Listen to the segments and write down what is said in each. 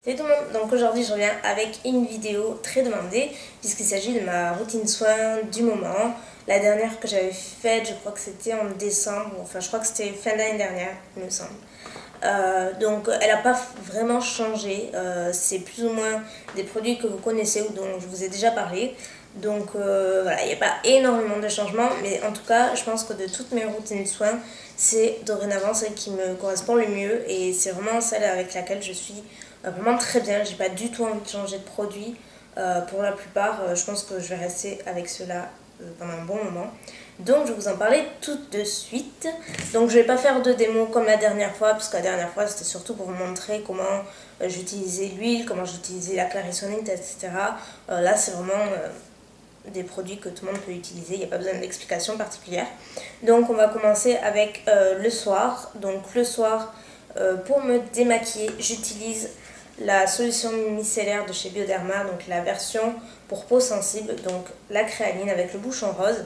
Salut tout le monde, donc aujourd'hui je reviens avec une vidéo très demandée puisqu'il s'agit de ma routine soin du moment. La dernière que j'avais faite, je crois que c'était en décembre, enfin je crois que c'était fin d'année dernière il me semble. Donc elle n'a pas vraiment changé, c'est plus ou moins des produits que vous connaissez ou dont je vous ai déjà parlé. Donc voilà, il n'y a pas énormément de changements, mais en tout cas je pense que de toutes mes routines de soins, c'est dorénavant celle qui me correspond le mieux et c'est vraiment celle avec laquelle je suis vraiment très bien. J'ai pas du tout envie de changer de produit. Pour la plupart, je pense que je vais rester avec cela pendant un bon moment. Donc je vais vous en parler tout de suite. Donc je vais pas faire de démo comme la dernière fois, parce que la dernière fois c'était surtout pour vous montrer comment j'utilisais l'huile, comment j'utilisais la clarissonnite, etc. Là c'est vraiment des produits que tout le monde peut utiliser, il n'y a pas besoin d'explication particulière. Donc on va commencer avec le soir. Donc le soir, pour me démaquiller, j'utilise la solution micellaire de chez Bioderma, donc la version pour peau sensible, donc la créaline avec le bouchon rose.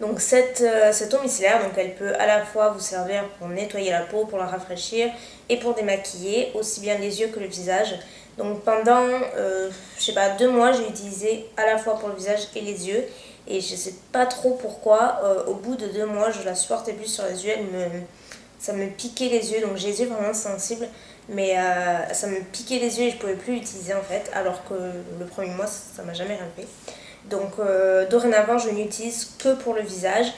Donc cette eau micellaire, donc elle peut à la fois vous servir pour nettoyer la peau, pour la rafraîchir et pour démaquiller, aussi bien les yeux que le visage. Donc pendant, je sais pas, 2 mois, j'ai utilisé à la fois pour le visage et les yeux. Et je sais pas trop pourquoi, au bout de 2 mois, je la supportais plus sur les yeux, ça me piquait les yeux, donc j'ai les yeux vraiment sensibles. Mais ça me piquait les yeux et je pouvais plus l'utiliser en fait, alors que le premier mois, ça m'a jamais rien fait. Donc dorénavant je n'utilise que pour le visage.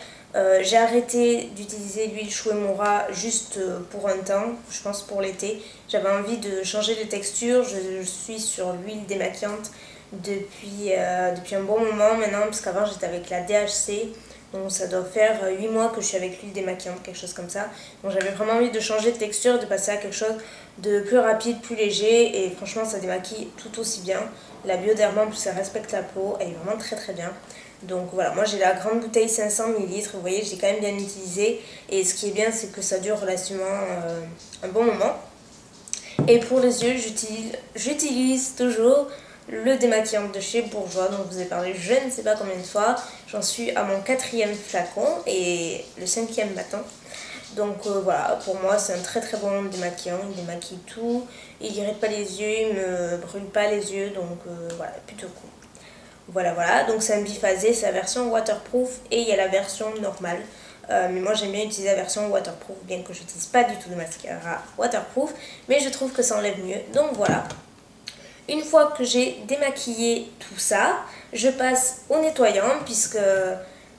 J'ai arrêté d'utiliser l'huile Shu Uemura juste pour un temps, je pense pour l'été. J'avais envie de changer de texture, je suis sur l'huile démaquillante depuis un bon moment maintenant, parce qu'avant j'étais avec la DHC. Donc ça doit faire 8 mois que je suis avec l'huile démaquillante, quelque chose comme ça. Donc j'avais vraiment envie de changer de texture, de passer à quelque chose de plus rapide, plus léger. Et franchement ça démaquille tout aussi bien. La Bioderma en plus elle respecte la peau, elle est vraiment très très bien. Donc voilà, moi j'ai la grande bouteille 500 ml, vous voyez j'ai quand même bien utilisé. Et ce qui est bien c'est que ça dure relativement un bon moment. Et pour les yeux j'utilise toujours le démaquillant de chez Bourjois, dont je vous ai parlé je ne sais pas combien de fois. J'en suis à mon 4e flacon et le 5e bâton. Donc voilà, pour moi c'est un très très bon démaquillant, il démaquille tout, il irrite pas les yeux, il me brûle pas les yeux, donc voilà, plutôt cool. Voilà, donc c'est un biphasé, c'est la version waterproof et il y a la version normale. Mais moi j'aime bien utiliser la version waterproof, bien que je n'utilise pas du tout de mascara waterproof, mais je trouve que ça enlève mieux, donc voilà. Une fois que j'ai démaquillé tout ça, je passe au nettoyant puisque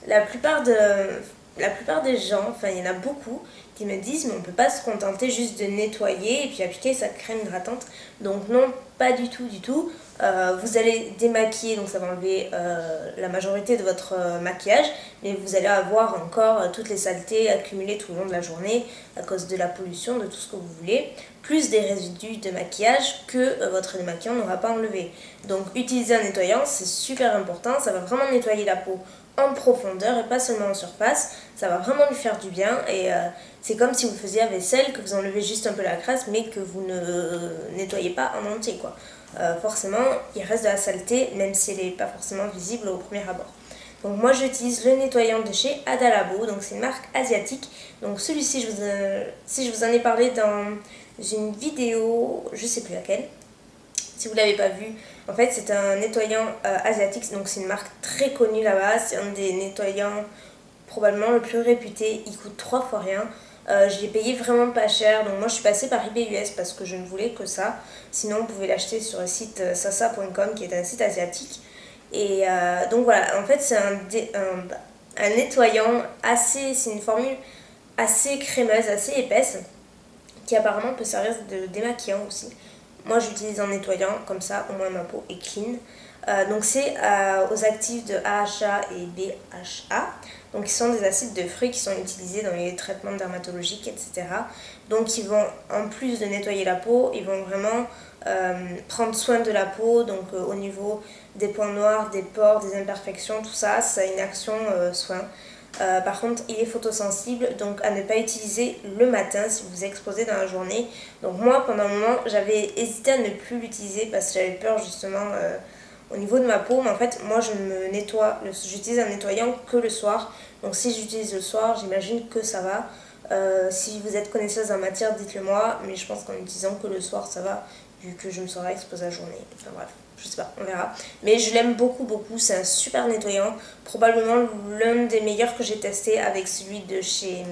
la plupart des gens, enfin il y en a beaucoup, qui me disent mais on ne peut pas se contenter juste de nettoyer et puis appliquer sa crème hydratante. Donc non, pas du tout, du tout. Vous allez démaquiller, donc ça va enlever la majorité de votre maquillage, mais vous allez avoir encore toutes les saletés accumulées tout le long de la journée à cause de la pollution, de tout ce que vous voulez, plus des résidus de maquillage que votre démaquillant n'aura pas enlevé. Donc utiliser un nettoyant, c'est super important, ça va vraiment nettoyer la peau en profondeur et pas seulement en surface. Ça va vraiment lui faire du bien et c'est comme si vous faisiez la vaisselle, que vous enlevez juste un peu la crasse mais que vous ne nettoyez pas en entier quoi. Forcément il reste de la saleté même si elle n'est pas forcément visible au premier abord. Donc moi j'utilise le nettoyant de chez Adalabo, donc c'est une marque asiatique. Donc celui-ci si je vous en ai parlé dans une vidéo, je sais plus laquelle. Si vous ne l'avez pas vu, en fait c'est un nettoyant asiatique, donc c'est une marque très connue là-bas, c'est un des nettoyants probablement le plus réputé, il coûte 3 fois rien. Je l'ai payé vraiment pas cher, donc moi je suis passée par eBay US parce que je ne voulais que ça. Sinon vous pouvez l'acheter sur le site sasa.com qui est un site asiatique. Et donc voilà, en fait c'est un nettoyant c'est une formule assez crémeuse, assez épaisse, qui apparemment peut servir de démaquillant aussi. Moi j'utilise un nettoyant, comme ça au moins ma peau est clean. Donc c'est aux actifs de AHA et BHA. Donc qui sont des acides de fruits qui sont utilisés dans les traitements dermatologiques, etc. Donc ils vont, en plus de nettoyer la peau, ils vont vraiment prendre soin de la peau. Donc au niveau des points noirs, des pores, des imperfections, tout ça, ça a une action soin. Par contre il est photosensible, donc à ne pas utiliser le matin si vous vous exposez dans la journée. Donc moi pendant un moment j'avais hésité à ne plus l'utiliser parce que j'avais peur justement au niveau de ma peau, mais en fait moi j'utilise un nettoyant que le soir. Donc si j'utilise le soir, j'imagine que ça va. Si vous êtes connaisseuse en matière, dites-le moi, mais je pense qu'en utilisant que le soir ça va, vu que je me serai exposée à la journée. Enfin bref, je sais pas, on verra. Mais je l'aime beaucoup, c'est un super nettoyant. Probablement l'un des meilleurs que j'ai testé avec celui de chez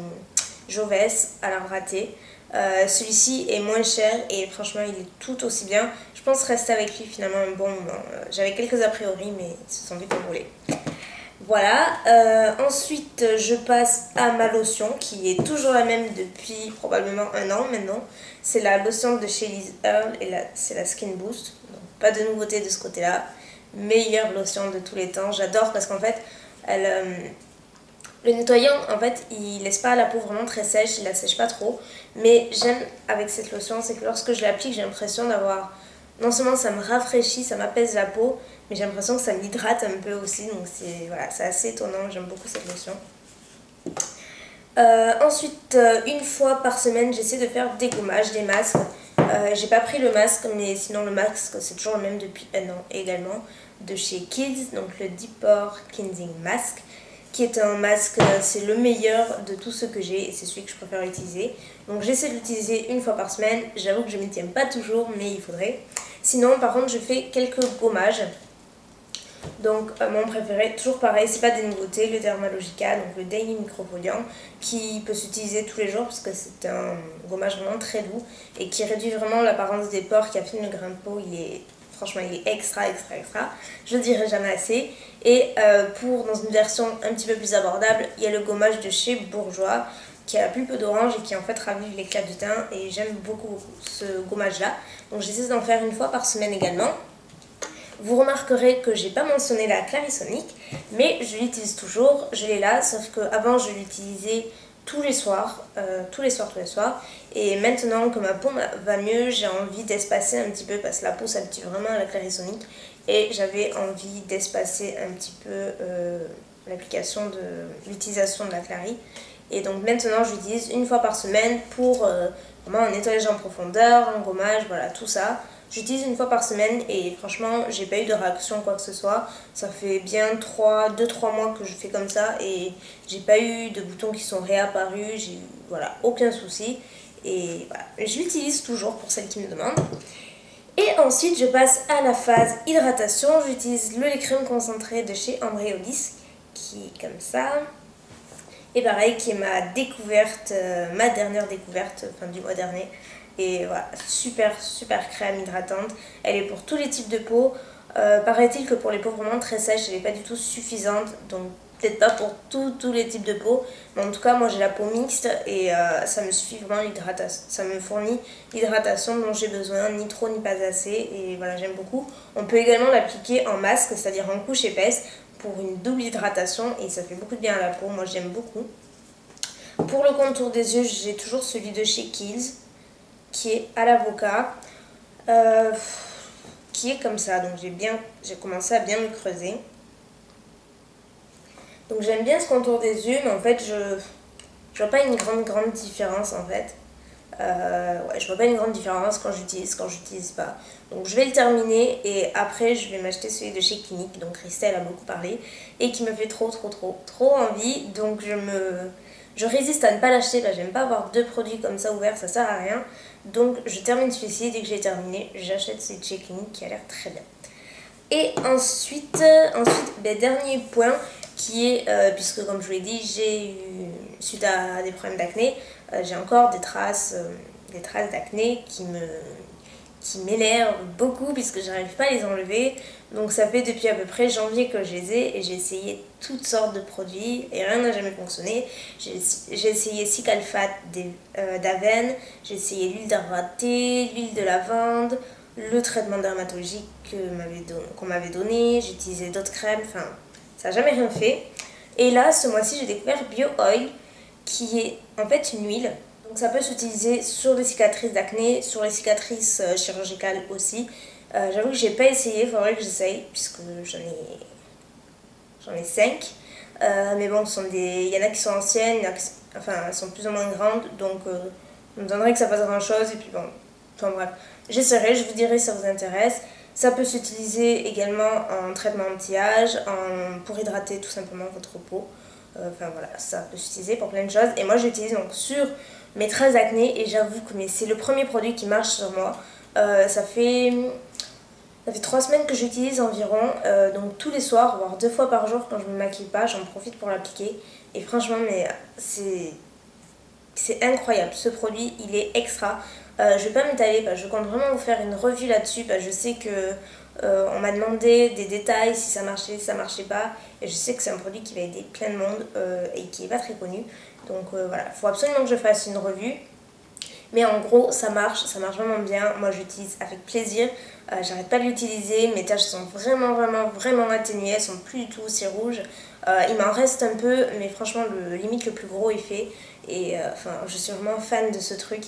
Joves à l'arbre raté. Celui-ci est moins cher et franchement il est tout aussi bien. Je pense rester avec lui finalement un bon moment. J'avais quelques a priori mais ils se sont vite enroulés. Voilà, ensuite je passe à ma lotion qui est toujours la même depuis probablement un an maintenant. C'est la lotion de chez Liz Earle et c'est la Skin Boost. Donc, pas de nouveauté de ce côté-là. Meilleure lotion de tous les temps. J'adore parce qu'en fait, le nettoyant, en fait, il laisse pas la peau vraiment très sèche, il la sèche pas trop. Mais j'aime avec cette lotion, c'est que lorsque je l'applique, j'ai l'impression d'avoir... Non seulement ça me rafraîchit, ça m'apaise la peau, mais j'ai l'impression que ça m'hydrate un peu aussi. Donc c'est voilà, c'est assez étonnant, j'aime beaucoup cette lotion. Ensuite, une fois par semaine, j'essaie de faire des gommages, des masques. J'ai pas pris le masque, mais sinon le masque, c'est toujours le même depuis un an également. De chez Kids, donc le Deep Pore Cleansing Mask, qui est un masque, c'est le meilleur de tous ceux que j'ai et c'est celui que je préfère utiliser. Donc j'essaie de l'utiliser une fois par semaine. J'avoue que je ne m'y tiens pas toujours, mais il faudrait. Sinon, par contre, je fais quelques gommages. Donc mon préféré, toujours pareil, c'est pas des nouveautés, le Dermalogica, donc le Daily Microfoliant, qui peut s'utiliser tous les jours parce que c'est un gommage vraiment très doux et qui réduit vraiment l'apparence des pores, qui affine le grain de peau. Franchement, il est extra. Je le dirai jamais assez. Et dans une version un petit peu plus abordable, il y a le gommage de chez Bourjois qui a la pulpe d'orange et qui en fait ravive l'éclat du teint. Et j'aime beaucoup ce gommage là. Donc j'essaie d'en faire une fois par semaine également. Vous remarquerez que j'ai pas mentionné la Clarisonic, mais je l'utilise toujours, je l'ai là, sauf qu'avant je l'utilisais tous les soirs, et maintenant que ma peau va mieux, j'ai envie d'espacer un petit peu, parce que la peau s'habitue vraiment à la Clarisonic, et j'avais envie d'espacer un petit peu l'utilisation de la Clary. Et donc maintenant je l'utilise une fois par semaine pour vraiment un nettoyage en profondeur, un gommage, voilà tout ça. J'utilise une fois par semaine et franchement j'ai pas eu de réaction quoi que ce soit. Ça fait bien 2-3 mois que je fais comme ça et j'ai pas eu de boutons qui sont réapparus, j'ai voilà, aucun souci. Et voilà, je l'utilise toujours pour celles qui me demandent. Et ensuite je passe à la phase hydratation. J'utilise le lait crème concentré de chez Ambreolis qui est comme ça. Et pareil, qui est ma dernière découverte du mois dernier. Et voilà, super crème hydratante. Elle est pour tous les types de peau. Paraît-il que pour les peaux vraiment très sèches, elle n'est pas du tout suffisante. Donc peut-être pas pour tous les types de peau. Mais en tout cas, moi j'ai la peau mixte et ça me suffit vraiment l'hydratation. Ça me fournit l'hydratation dont j'ai besoin, ni trop ni pas assez. Et voilà, j'aime beaucoup. On peut également l'appliquer en masque, c'est-à-dire en couche épaisse, pour une double hydratation. Et ça fait beaucoup de bien à la peau, moi j'aime beaucoup. Pour le contour des yeux, j'ai toujours celui de chez Kiehl's, qui est à l'avocat, qui est comme ça. Donc j'ai commencé à bien me creuser. Donc j'aime bien ce contour des yeux, mais en fait je vois pas une grande différence en fait. Ouais, je vois pas une grande différence quand j'utilise pas. Donc je vais le terminer et après je vais m'acheter celui de chez Clinique, donc Christelle a beaucoup parlé et qui me fait trop envie. Donc je résiste à ne pas l'acheter, là j'aime pas avoir deux produits comme ça ouverts, ça sert à rien. Donc je termine celui-ci, dès que j'ai terminé, j'achète celui de chez Clinique qui a l'air très bien. Et ensuite dernier point qui est, puisque comme je vous l'ai dit, suite à des problèmes d'acné, j'ai encore des traces d'acné qui m'énervent beaucoup puisque j'arrive pas à les enlever. Donc ça fait depuis à peu près janvier que je les ai et j'ai essayé toutes sortes de produits et rien n'a jamais fonctionné. J'ai essayé Cicalfate d'Aven, j'ai essayé l'huile d'arbre raté, l'huile de lavande, le traitement dermatologique qu'on m'avait donné, j'ai utilisé d'autres crèmes, enfin ça n'a jamais rien fait. Et là ce mois-ci j'ai découvert Bio Oil qui est en fait une huile. Donc ça peut s'utiliser sur les cicatrices d'acné, sur les cicatrices chirurgicales aussi. J'avoue que j'ai pas essayé, il faudrait que j'essaye puisque j'en ai 5. Mais bon, il y en a qui sont anciennes, elles sont plus ou moins grandes, donc ça me donnerait que ça fasse grand chose et puis bon, enfin bref. J'essaierai, je vous dirai si ça vous intéresse. Ça peut s'utiliser également en traitement anti-âge, pour hydrater tout simplement votre peau. Enfin voilà, ça peut s'utiliser pour plein de choses. Et moi j'utilise donc sur mes traces d'acné et j'avoue que c'est le premier produit qui marche sur moi. Ça fait 3 semaines que j'utilise environ, donc tous les soirs, voire 2 fois par jour quand je me maquille pas, j'en profite pour l'appliquer. Et franchement, mais c'est incroyable, ce produit il est extra. Je vais pas m'étaler, je compte vraiment vous faire une revue là-dessus. Je sais que on m'a demandé des détails, si ça marchait, si ça marchait pas. Et je sais que c'est un produit qui va aider plein de monde et qui est pas très connu. Donc voilà, il faut absolument que je fasse une revue. Mais en gros, ça marche vraiment bien. Moi, j'utilise avec plaisir. J'arrête pas de l'utiliser. Mes taches sont vraiment atténuées. Elles sont plus du tout aussi rouges. Il m'en reste un peu, mais franchement, limite le plus gros est fait. Et enfin, je suis vraiment fan de ce truc.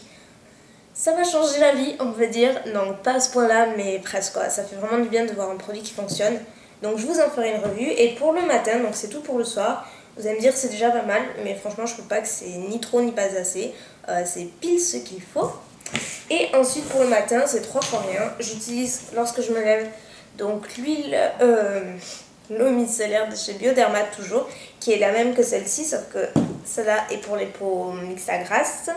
Ça m'a changé la vie, on va dire. Non, pas à ce point-là, mais presque quoi. Ça fait vraiment du bien de voir un produit qui fonctionne. Donc, je vous en ferai une revue. Et pour le matin, donc c'est tout pour le soir. Vous allez me dire c'est déjà pas mal, mais franchement je trouve pas que c'est ni trop ni pas assez. C'est pile ce qu'il faut. Et ensuite pour le matin, c'est 3 fois rien. J'utilise lorsque je me lève donc l'eau micellaire de chez Biodermat toujours, qui est la même que celle-ci, sauf que celle-là est pour les peaux mixtes à grasse.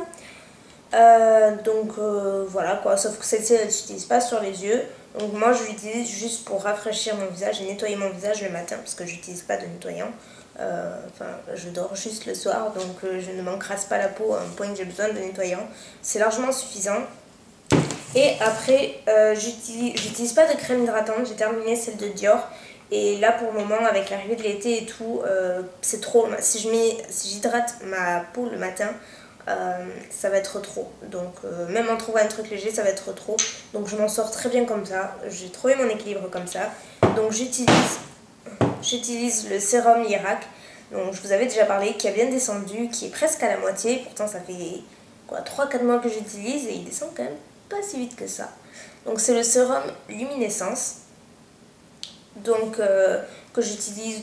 Voilà quoi, sauf que celle-ci elle ne s'utilise pas sur les yeux. Donc moi je l'utilise juste pour rafraîchir mon visage et nettoyer mon visage le matin parce que j'utilise pas de nettoyant. Je dors juste le soir, donc je ne m'encrasse pas la peau à un point que j'ai besoin de nettoyant. C'est largement suffisant. Et après, j'utilise pas de crème hydratante, j'ai terminé celle de Dior. Et là pour le moment, avec l'arrivée de l'été et tout, c'est trop. Si j'hydrate ma peau le matin, ça va être trop. Donc même en trouvant un truc léger, ça va être trop. Donc je m'en sors très bien comme ça. J'ai trouvé mon équilibre comme ça. Donc j'utilise le sérum Irak, dont je vous avais déjà parlé, qui a bien descendu, qui est presque à la moitié. Pourtant ça fait 3-4 mois que j'utilise et il descend quand même pas si vite que ça. Donc c'est le sérum Luminescence, donc que j'utilise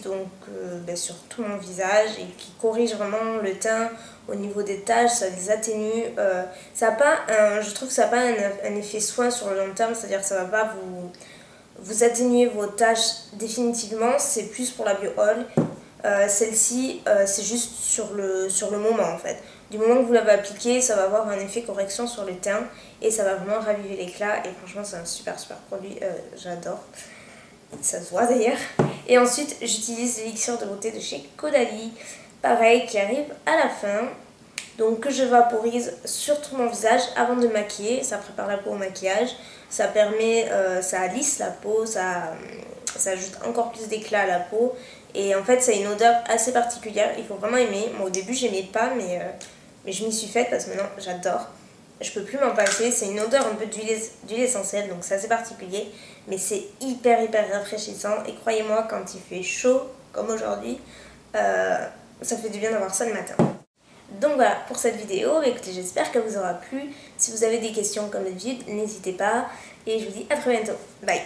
sur tout mon visage et qui corrige vraiment le teint au niveau des taches, ça les atténue. Ça a pas je trouve que ça n'a pas un effet soin sur le long terme, c'est-à-dire que ça va pas vous atténuer vos taches définitivement, c'est plus pour la bio-oil. Celle-ci, c'est juste sur le moment en fait. Du moment que vous l'avez appliqué, ça va avoir un effet correction sur le teint et ça va vraiment raviver l'éclat. Et franchement, c'est un super produit, j'adore. Ça se voit d'ailleurs. Et ensuite, j'utilise l'élixir de beauté de chez Caudalie, pareil, qui arrive à la fin. Donc que je vaporise sur tout mon visage avant de maquiller. Ça prépare la peau au maquillage. Ça permet, ça lisse la peau, ça ajoute encore plus d'éclat à la peau. Et en fait, ça a une odeur assez particulière. Il faut vraiment aimer. Moi, au début, j'aimais pas, mais je m'y suis faite parce que maintenant, j'adore. Je peux plus m'en passer. C'est une odeur un peu d'huile essentielle, donc c'est assez particulier. Mais c'est hyper rafraîchissant. Et croyez-moi, quand il fait chaud, comme aujourd'hui, ça fait du bien d'avoir ça le matin. Donc voilà pour cette vidéo. Écoutez, j'espère qu'elle vous aura plu. Si vous avez des questions comme d'habitude, n'hésitez pas. Et je vous dis à très bientôt. Bye!